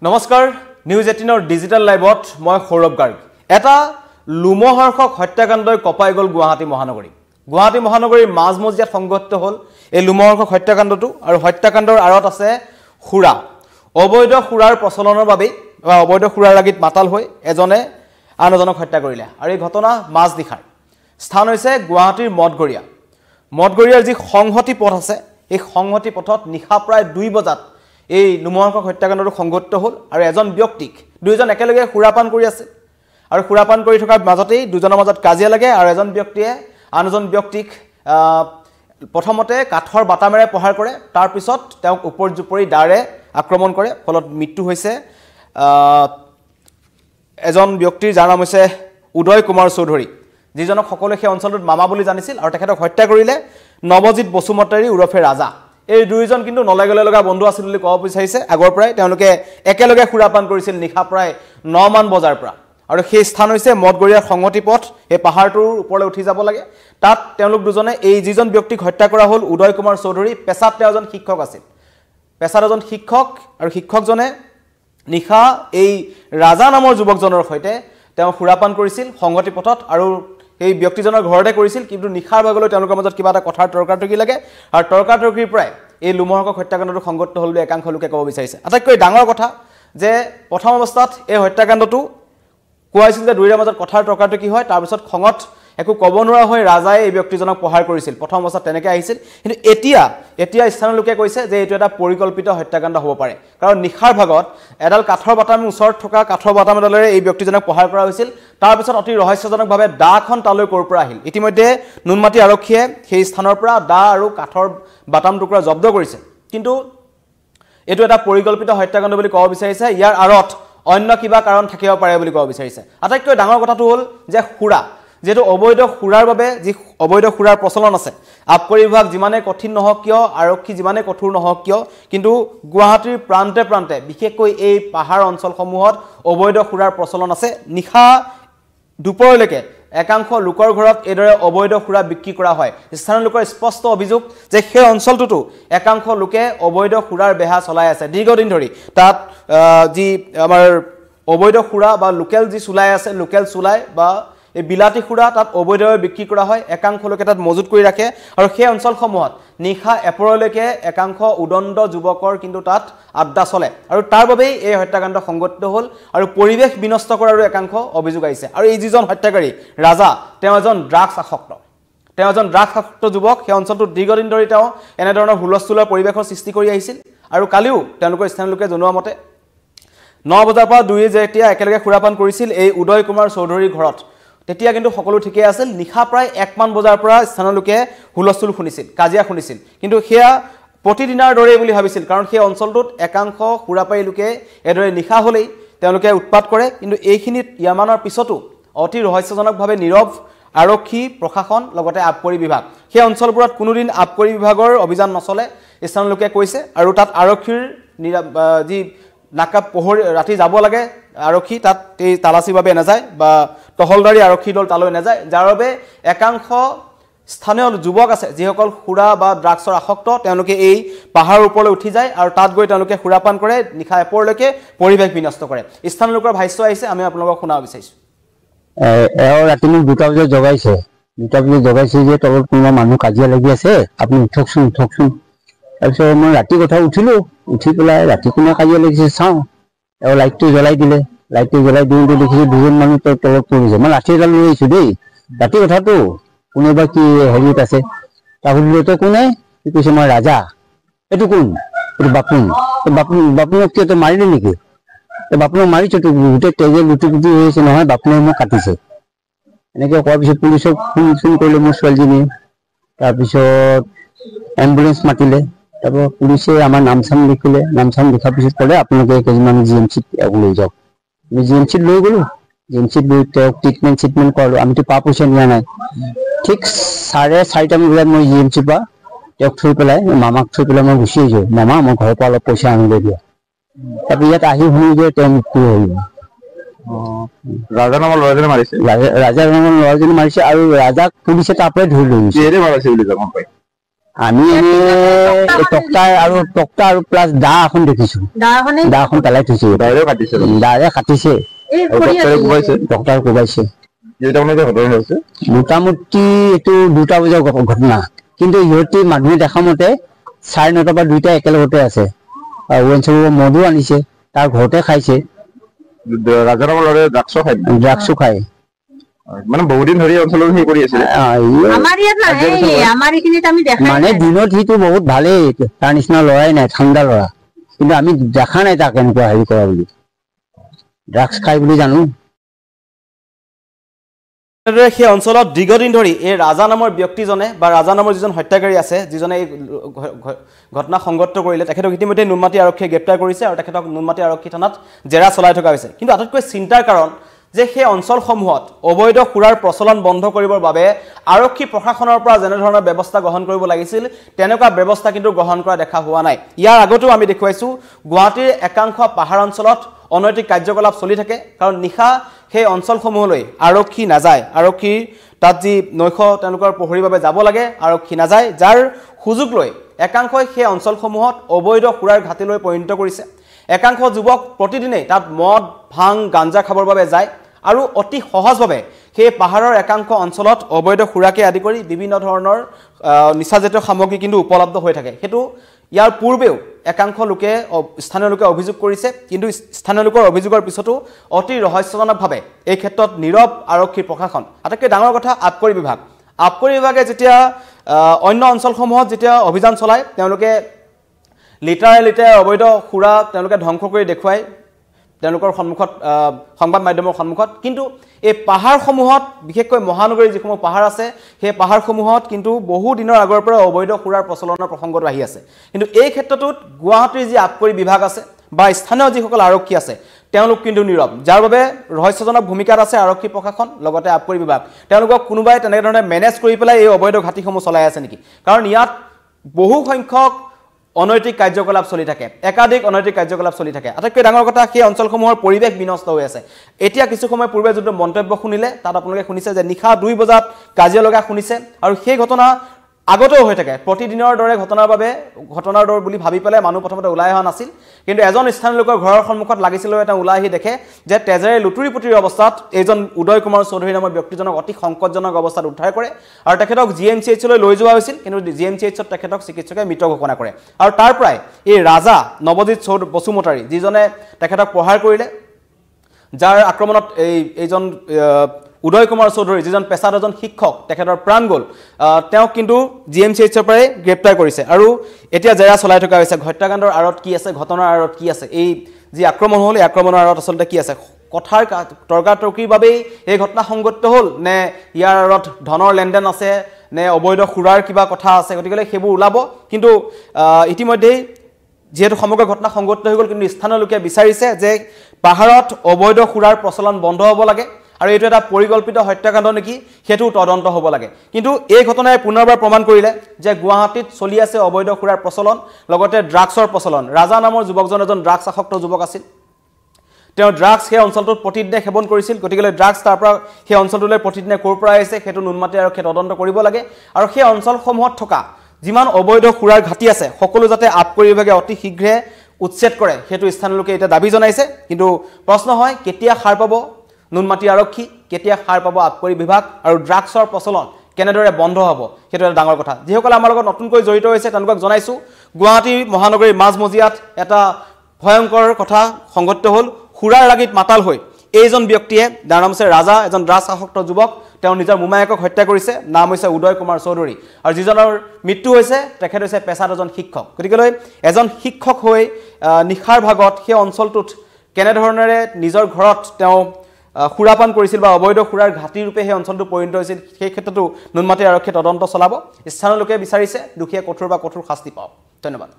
নমস্কাৰ news 18 digital লাইভত মই সৌৰভ গাৰ্গ এটা লুমহৰ্ষক হত্যাকাণ্ডই কপাই গল গুৱাহাটী মহানগৰীৰ মাজমজিয়াত সংঘটিত হল এই লুমহৰ্ষক হত্যাকাণ্ডটো আৰু হত্যাকাণ্ডৰ আৰত আছে খুৰা অবৈধ খুৰাৰ প্ৰচলনৰ বাবে বা অবৈধ খুৰাৰ লাগি মাতাল হৈ এজনে আনজনক হত্যা কৰিলে আৰু এই ঘটনা মাজদিখাৰ স্থান হৈছে গুৱাহাটীৰ মঠগৰিয়াৰ যি সংহতি পথ আছে এই সংহতি পথত নিশা প্ৰায় 2 বজাত এই লুমহৰ্ষক হত্যাকাণ্ডটো সংঘটিত হল আৰু এজন ব্যক্তিক দুইজন একেলগে খুৰাপান কৰি আছে আৰু খুৰাপান কৰি থকাৰ মাজতেই দুজনৰ মাজত কাজিয়া লাগে আৰু এজন ব্যক্তিয়ে আনজন ব্যক্তিক প্ৰথমতে কাঠৰ বাটামেৰে প্ৰহাৰ কৰে তাৰ পিছত তেওঁক উপৰজুপৰি দাৰে আক্ৰমণ কৰে ফলত মৃত্যু হৈছে এজন ব্যক্তিৰ যাৰ নাম হৈছে উদয় কুমাৰ চৌধুৰী যিজনক সকলোৱে সেই অঞ্চলটোত মামা বুলি জানিছিল আৰু তেখেতক হত্যা কৰিলে নৱজিত বসুমতাৰী উৰফে ৰাজা এই দুইজন কিন্তু নলেগলে লগা বন্ধু আছিল বুলি ক'ব বিচাৰিছে আগৰ পৰাই তেওঁলোকে একেলগে খুৰাপান কৰিছিল নিশা প্ৰায় 9 মান বজাৰ পৰা আৰু সেই স্থান হৈছে মঠগৰিয়াৰ সংহতি পথ এই পাহাৰটোৰ ওপৰলৈ উঠি যাব লাগে তাত তেওঁলোক দুজনে এই যিজন ব্যক্তিক হত্যা কৰা হল উদয় কুমাৰ চৌধুৰী পেছাত তেওঁ এজন শিক্ষক আছিল পেছাত এজন শিক্ষক আৰু শিক্ষকজনে নিশা এই ৰাজা নামৰ যুৱকজনৰ সৈতে তেওঁ খুৰাপান কৰিছিল সংহতি পথত আৰু এই ব্যক্তিজনৰ ঘৰতে কৰিছিল কিন্তু নিখাৰ ভাগলৈ তেওঁলোকৰ মাজত কিবা এটা কথাৰ তৰ্কাতৰ্কি লাগে আৰু তৰ্কাতৰ্কিৰ পৰাই এই লুমহৰ্ষক হত্যাকাণ্ডটো সংঘটিত হল বুলি একাংশ লোকে ক'ব বিচাৰিছে আটাইতকৈ ডাঙৰ কথা যে প্ৰথম অৱস্থাত এই হত্যাকাণ্ডটো কোৱাইছিল যে দুইৰে মাজত কথাৰ তৰ্কাতৰ্কি হয় তাৰ পিছত খঙত একো ক'ব নোৱাৰা হৈ ৰাজাই এই ব্যক্তিজনক প্ৰহাৰ কৰিছিল প্ৰথম অৱস্থাত তেনেকৈ আহিছিল কিন্তু এতিয়া স্থানীয় লোকে কৈছে যে এইটো এটা পৰিকল্পিত হত্যাকাণ্ড হ'ব পাৰে কাৰণ নিখাৰ ভাগত এডাল কাঠৰ বাটামৰ ওচৰত থকা কাঠৰ বাটামডালেৰে এই ব্যক্তিজনক প্ৰহাৰ কৰা হৈছিল তাৰ পিছত অতি ৰহস্যজনকভাৱে দাখন তালৈ ক'ৰ পৰা আহিল ইতিমধ্যে নুনমাটি আৰক্ষীয়ে সেই স্থানৰ পৰা দা আৰু কাঠৰ বাটাম টুকুৰা জব্দ কৰিছে কিন্তু এইটো এটা পৰিকল্পিত হত্যাকাণ্ড বুলি ক'ব বিচাৰিছে ইয়াৰ আৰত অন্য কিবা কাৰণ থাকিব পাৰে বুলি ক'ব বিচাৰিছে আটাইতকৈ ডাঙৰ কথাটো হ'ল যে খুৰা যেটো অবৈধ খুৰাৰ বাবে যি অবৈধ খুৰাৰ প্ৰচলন আছে আবকাৰী বিভাগ যিমানে কঠিন নহওক কিয় আৰক্ষী যিমানে কঠোৰ নহওক কিয় কিন্তু গুৱাহাটীৰ প্ৰান্তে বিশেষকৈ এই পাহাৰ অঞ্চলসমূহত অবৈধ খুৰাৰ প্ৰচলন আছে নিশা দুপৰলৈকে একাংশ লোকৰ ঘৰত এদৰে অবৈধ খুৰা বিক্ৰী কৰা হয় স্থানীয় লোকৰ স্পষ্ট অভিযোগ যে সেই অঞ্চলটোতো একাংশ লোকে অবৈধ খুৰাৰ বেহা চলাই আছে দীৰ্ঘদিন ধৰি তাত যি আমাৰ অবৈধ খুৰা বা লোকেল যি চুলাই আছে লোকেল চুলাই বা এই বিলাতী খুৰা তাত অবৈধভাৱে বিক্ৰী কৰা হয় একাংশ লোকে তাত মজুত কৰি ৰাখে আৰু সেই অঞ্চলসমূহত নিশা এপৰলৈকে একাংশ উদণ্ড যুৱকৰ কিন্তু তাত আড্ডা চলে আৰু তাৰ বাবেই এই হত্যাকাণ্ড সংঘটিত হ'ল আৰু পৰিৱেশ বিনষ্ট কৰাৰো একাংশ অভিযোগ আহিছে আৰু এই যিজন হত্যাকাৰী ৰাজা তেওঁ এজন ড্ৰাগছ আসক্ত যুৱক সেই অঞ্চলটোত দীৰ্ঘদিন ধৰি তেওঁ এনেধৰণৰ হুলস্থুলৰ পৰিৱেশৰ সৃষ্টি কৰি আহিছিল আৰু কালিও তেওঁলোকৰ স্থানীয় লোকে জনোৱা মতে 9 বজাৰ পৰা 2 যেতিয়া একেলগে খুৰাপান কৰিছিল এই উদয় কুমাৰ চৌধুৰীৰ ঘৰত তেতিয়া কিন্তু সকলো ঠিকে আছিল নিশা প্ৰায় 1 মান বজাৰ পৰা স্থানীয় লোকে হুলস্থুল শুনিছিল কাজিয়া শুনিছিল কিন্তু হেয়া প্ৰতিদিনৰ দৰে বুলি ভাবিছিল কাৰণ সেই অঞ্চলটোত একাংশ খুৰাপাই লোকে এদৰে নিশা হলেই তেওঁলোকে উৎপাত কৰে কিন্তু এইখিনিত ইয়ামানৰ পিছতো অতি ৰহস্যজনকভাৱে নীৰৱ আৰক্ষী প্ৰশাসন লগতে আবকাৰী বিভাগ সেই অঞ্চলবোৰত কোনোদিন আবকাৰী বিভাগৰ অভিযান নচলে স্থানীয় লোকে কৈছে আৰু তাত আৰক্ষীৰ যি নাকা পোহৰ ৰাতি যাব লাগে আৰক্ষী তাত এই তালাচীৰ বাবে নাযায় বা টহলদাৰী আৰক্ষী দল তালৈ নাযায় যাৰ বাবে একাংশ স্থানীয় যুৱক আছে যিসকল খুৰা বা ড্ৰাগছৰ আসক্ত তেওঁলোকে এই পাহাৰৰ ওপৰলৈ উঠি যায় আৰু তাত গৈ তেওঁলোকে খুৰাপান কৰে নিশা এপৰলৈকে পৰিৱেশ বিনষ্ট কৰে স্থানীয় লোকৰ ভাষ্য আহিছে আমি আপোনালোকক শুনাব বিচাৰিছো ৰাতি মোক 2টা বজাত জগাইছে যে তলত কোনোবা মানুহ কাজিয়া লাগি আছে আপুনি উঠকচোন তাৰপিছত মই ৰাতি কথা উঠি পেলাই ৰাতি কোনে কাজিয়া লাগিছে চাওঁ আৰু লাইটটো জ্বলাই দিলে দিওঁতে দেখিছোঁ 2জন মানুহ তলত পৰিছে মই লাঠি এডাল লৈ আহিছোঁ দেই ৰাতি কথাটো কোনোবা কি হেৰিত আছে তাৰ সুধিলে কোনে কি কৈছে মই ৰাজা এইটো কোন এইটো বাপুনক কিয় তই মাৰিলি নেকি বাপুনক মাৰিছ তো গোটেই তেজে লুটি পুটি হৈ আছে নহয় বাপুনে মোক কাটিছে এনেকৈ কোৱাৰ পিছত পুলিচক ফোন কৰিলে মোৰ ছোৱালীজনীয়ে তাৰপিছত এম্বুলেঞ্চ মাতিলে তাৰপৰা পুলিচে আমাৰ নাম চাম লিখাৰ পিছত ক'লে আপোনালোকে কেইজনমান GMCত লৈ যাওক আমি GMCত লৈ গ'লো GMCত লৈ তেওঁক ট্ৰিটমেণ্ট কৰালোঁ আমিতো পইচা নিয়া নাই ঠিক 4:30 মান বজাত মই GMCৰ পৰা তেওঁক থৈ পেলাই মামাক থৈ পেলাই মই গুচি আহিছোঁ মামা মই ঘৰৰ পৰা অলপ পইচা আনিলে দিয়া তাৰপৰা ইয়াত আহি শুনো যে তেওঁ মৃত্যু হ'ল ৰাজা নামৰ ল'ৰাজনে মাৰিছে আৰু ৰাজাক পুলিচে তাৰ পৰাই ধৰি লৈ গৈছে আমি টক্টা আৰু প্লাছ দা এখন দেখিছো দাখন পেলাই থৈছে দাৰে কাটিছে ডক্টৰ কোবাইছে মোটামুটি এইটো 2টা বজাৰ ঘটনা কিন্তু ইহঁতে মানুহে দেখা মতে 9:30 পৰা 2টা একেলগতে আছে মদো আনিছে তাৰ ঘৰতে খাইছে ৰাজাৰামৰ ল'ৰাই ড্ৰাগছো খায় মানে বহুদিন ধৰি অঞ্চলত হেৰি কৰি আছে মানে দিনত সিটো বহুত ভালেই তাৰ নিচিনা ল'ৰাই নাই ঠাণ্ডা ল'ৰা কিন্তু আমি দেখা নাই তাক এনেকুৱা হেৰি কৰা বুলি ড্ৰাগছ খাই বুলি জানো সেই অঞ্চলত দীৰ্ঘদিন ধৰি এই ৰাজা নামৰ ব্যক্তিজনে বা ৰাজা নামৰ যিজন হত্যাকাৰী আছে যিজনে এই ঘটনা সংঘটিত কৰিলে তেখেতক ইতিমধ্যে নুনমাটি আৰক্ষীয়ে গ্ৰেপ্তাৰ কৰিছে আৰু তেখেতক নুনমাটি আৰক্ষী থানাত জেৰা চলাই থকা হৈছে কিন্তু আটাইতকৈ চিন্তাৰ কাৰণ যে সেই অঞ্চলসমূহত অবৈধ সুৰাৰ প্ৰচলন বন্ধ কৰিবৰ বাবে আৰক্ষী প্ৰশাসনৰ পৰা যেনে ধৰণৰ ব্যৱস্থা গ্ৰহণ কৰিব লাগিছিল তেনেকুৱা ব্যৱস্থা কিন্তু গ্ৰহণ কৰা দেখা হোৱা নাই ইয়াৰ আগতেও আমি দেখুৱাইছো গুৱাহাটীৰ একাংশ পাহাৰ অঞ্চলত অনৈতিক কাৰ্যকলাপ চলি থাকে কাৰণ নিশা সেই অঞ্চলসমূহলৈ আৰক্ষী নাযায় আৰক্ষী তাত যি নৈশ তেওঁলোকৰ প্ৰহৰীৰ বাবে যাব লাগে আৰক্ষী নাযায় যাৰ সুযোগ লৈ একাংশই সেই অঞ্চলসমূহত অবৈধ সুৰাৰ ঘাটিলৈ পৰিণত কৰিছে একাংশ যুৱক প্ৰতিদিনেই তাত মদ ভাং গাঞ্জা খাবৰ বাবে যায় আৰু অতি সহজভাৱে সেই পাহাৰৰ একাংশ অঞ্চলত অবৈধ সুৰাকে আদি কৰি বিভিন্ন ধৰণৰ নিচাজাতীয় সামগ্ৰী কিন্তু উপলব্ধ হৈ থাকে হেতু ইয়াৰ পূৰ্বেও একাংশ লোকে স্থানীয় লোকে অভিযোগ কৰিছে কিন্তু স্থানীয় লোকৰ অভিযোগৰ পিছতো অতি ৰহস্যজনকভাৱে এই ক্ষেত্ৰত নীৰৱ আৰক্ষী প্ৰশাসন আটাইতকৈ ডাঙৰ কথা আবকাৰী বিভাগে যেতিয়া অন্য অঞ্চলসমূহত যেতিয়া অভিযান চলায় তেওঁলোকে লিটাৰে অবৈধ সুৰা তেওঁলোকে ধ্বংস কৰি দেখুৱায় তেওঁলোকৰ সন্মুখত সংবাদ মাধ্যমৰ সন্মুখত কিন্তু এই পাহাৰসমূহত বিশেষকৈ মহানগৰীৰ যিসমূহ পাহাৰ আছে সেই পাহাৰসমূহত কিন্তু বহু দিনৰ আগৰ পৰা অবৈধ সুৰাৰ প্ৰচলনৰ প্ৰসংগটো আহি আছে কিন্তু এই ক্ষেত্ৰটোত গুৱাহাটীৰ যি আবকাৰী বিভাগ আছে বা স্থানীয় যিসকল আৰক্ষী আছে তেওঁলোক কিন্তু নীৰৱ যাৰ বাবে ৰহস্যজনক ভূমিকাত আছে আৰক্ষী প্ৰশাসন লগতে আবকাৰী বিভাগ তেওঁলোকক কোনোবাই তেনেধৰণে মেনেজ কৰি পেলাই এই অবৈধ ঘাটিসমূহ চলাই আছে নেকি কাৰণ ইয়াত বহু সংখ্যক অনৈতিক কাৰ্যকলাপ চলি থাকে একাধিক অনৈতিক কাৰ্যকলাপ চলি থাকে আটাইতকৈ ডাঙৰ কথা সেই অঞ্চলসমূহৰ পৰিৱেশ বিনষ্ট হৈ আছে এতিয়া কিছু সময় পূৰ্বে যোনটো মন্তব্য শুনিলে তাত আপোনালোকে শুনিছে যে নিশা 2 বজাত কাজিয়া লগা শুনিছে আৰু সেই ঘটনা আগতেও হৈ থাকে প্ৰতিদিনৰ দৰে ঘটনাৰ দৰে বুলি ভাবি পেলাই মানুহ প্ৰথমতে ওলাই অহা নাছিল কিন্তু এজন স্থানীয় লোকৰ ঘৰৰ সন্মুখত লাগিছিল এটা ওলাই আহি দেখে যে তেজেৰে লুটুৰিপুটিৰ অৱস্থাত এজন উদয় কুমাৰ চৌধুৰী নামৰ ব্যক্তিজনক অতি সংকটজনক অৱস্থাত উদ্ধাৰ কৰে আৰু তেখেতক জিএমচিএইচলৈ লৈ যোৱা হৈছিল কিন্তু জিএমচিএইচত তেখেতক চিকিৎসকে মৃত ঘোষণা কৰে আৰু তাৰ পৰাই এই ৰাজা নৱজিৎ বসুমতাৰী যিজনে তেখেতক প্ৰহাৰ কৰিলে যাৰ আক্ৰমণত এইজন উদয় কুমাৰ চৌধুৰী যিজন পেছাদাৰ এজন শিক্ষক তেখেতৰ প্ৰাণ গ'ল তেওঁ কিন্তু জিএমচিএইচৰ পৰাই গ্ৰেপ্তাৰ কৰিছে আৰু এতিয়া জেৰা চলাই থকা হৈছে হত্যাকাণ্ডৰ আঁৰত কি আছে ঘটনাৰ আঁৰত কি আছে এই যি আক্ৰমণ হ'ল এই আক্ৰমণৰ আঁৰত আচলতে কি আছে কথাৰ তৰ্কাতৰ্কিৰ বাবেই এই ঘটনা সংঘটিত হ'ল নে ইয়াৰ আঁৰত ধনৰ লেনদেন আছে নে অবৈধ সুৰাৰ কিবা কথা আছে গতিকে সেইবোৰ ওলাব কিন্তু ইতিমধ্যেই যেহেতু সমগ্ৰ ঘটনা সংঘটিত হৈ গ'ল কিন্তু স্থানীয় লোকে বিচাৰিছে যে পাহাৰত অবৈধ সুৰাৰ প্ৰচলন বন্ধ হ'ব লাগে আৰু এইটো এটা পৰিকল্পিত হত্যাকাণ্ড নেকি হেতু তদন্ত হ'ব লাগে কিন্তু এই ঘটনাই পুনৰবাৰ প্ৰমাণ কৰিলে যে গুৱাহাটীত চলি আছে অবৈধ সুৰাৰ প্ৰচলন লগতে ড্ৰাগছৰ প্ৰচলন ৰাজা নামৰ যুৱকজন এজন ড্ৰাগছ আসক্ত যুৱক আছিল তেওঁ ড্ৰাগছ সেই অঞ্চলটোত প্ৰতিদিনে সেৱন কৰিছিল গতিকে ড্ৰাগছ তাৰ পৰা সেই অঞ্চলটোলৈ প্ৰতিদিনে ক'ৰ পৰা আহিছে হেতু নুনমাটি আৰক্ষীয়ে তদন্ত কৰিব লাগে আৰু সেই অঞ্চলসমূহত থকা যিমান অবৈধ সুৰাৰ ঘাটি আছে সকলো যাতে আবকাৰী বিভাগে অতি শীঘ্ৰে উচ্ছেদ কৰে হেতু স্থানীয় লোকে এটা দাবী জনাইছে কিন্তু প্ৰশ্ন হয় কেতিয়া সাৰ পাব নুনমাটি আৰক্ষী কেতিয়া সাৰ পাব আবকাৰী বিভাগ আৰু ড্ৰাগছৰ প্ৰচলন কেনেদৰে বন্ধ হ'ব হেতু এটা ডাঙৰ কথা যিসকল আমাৰ লগত নতুনকৈ জড়িত হৈছে তেওঁলোকক জনাইছো গুৱাহাটী মহানগৰীৰ মাজমজিয়াত এটা ভয়ংকৰ কথা সংঘটিত হ'ল সুৰাৰ লাগীত মাতাল হৈ এইজন ব্যক্তিয়ে যাৰ নাম হৈছে ৰাজা এজন ড্ৰাগছ আসক্ত যুৱক তেওঁ নিজৰ মোমায়েকক হত্যা কৰিছে নাম হৈছে উদয় কুমাৰ চৌধুৰী আৰু যিজনৰ মৃত্যু হৈছে তেখেত হৈছে পেছাদাৰ এজন শিক্ষক গতিকে এজন শিক্ষক হৈ নিশাৰ ভাগত সেই অঞ্চলটোত কেনেধৰণেৰে নিজৰ ঘৰত তেওঁ সুৰাপান কৰিছিল বা অবৈধ সুৰাৰ ঘাটি ৰূপে সেই অঞ্চলটো পৰিণত হৈছিল সেই ক্ষেত্ৰতো নুনমাটি আৰক্ষীয়ে তদন্ত চলাব স্থানীয় লোকে বিচাৰিছে দুখীয়া কঠোৰ শাস্তি পাওক ধন্যবাদ